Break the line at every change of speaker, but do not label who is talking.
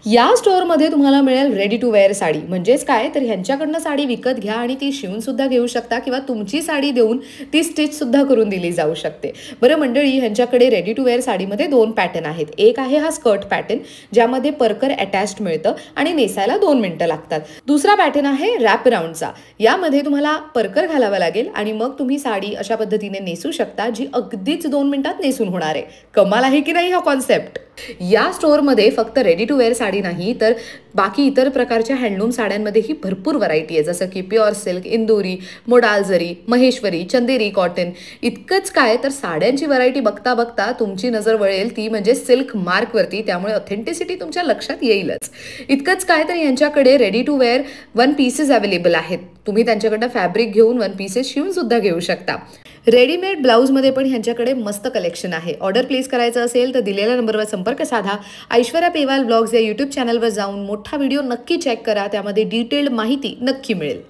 या स्टोअरमध्ये तुम्हाला मिळेल रेडी टू वेअर साडी. म्हणजेच काय, तर ह्यांच्याकडनं साडी विकत घ्या आणि ती शिवून सुद्धा घेऊ शकता किंवा तुमची साडी देऊन ती स्टिच सुद्धा करून दिली जाऊ शकते. बरं मंडळी, ह्यांच्याकडे रेडी टू वेअर साडीमध्ये 2 पॅटर्न आहेत. एक आहे हा स्कर्ट पॅटर्न, ज्यामध्ये परकर अटॅच्ड मिळतं आणि नेसायला 2 मिनिटं लागतात. दुसरा पॅटर्न आहे रॅप राऊंडचा. यामध्ये तुम्हाला परकर घालावा लागेल आणि मग तुम्ही साडी अशा पद्धतीने नेसू शकता, जी अगदीच 2 मिनिटात नेसून होणार आहे. कमाल आहे की नाही हा कॉन्सेप्ट? या स्टोअरमध्ये फक्त रेडी टू वेअर साडी नाही, तर बाकी इतर प्रकारच्या हँडलूम साड्यांमध्येही भरपूर व्हरायटी आहे. जसं की प्युअर सिल्क, इंदोरी, मोडाल जरी, महेश्वरी, चंदेरी कॉटन. इतकंच काय, तर साड्यांची व्हरायटी बघता बघता तुमची नजर वळेल ती म्हणजे सिल्क मार्कवरती. त्यामुळे ऑथेंटिसिटी तुमच्या लक्षात येईलच. इतकंच काय, तर यांच्याकडे ready to wear 1 pieces available आहेत. तुम्ही त्यांच्याकडनं फॅब्रिक घेऊन 1 पीसेस शिवून सुद्धा घेऊ शकता. रेडीमेड ब्लाऊजमध्ये पण ह्यांच्याकडे मस्त कलेक्शन आहे. ऑर्डर प्लेस करायचं असेल तर दिलेल्या नंबरवर संपर्क साधा. ऐश्वर्या पेवाल ब्लॉग्स या यूट्यूब चॅनलवर जाऊन मोठा व्हिडिओ नक्की चेक करा. त्यामध्ये डिटेल्ड माहिती नक्की मिळेल.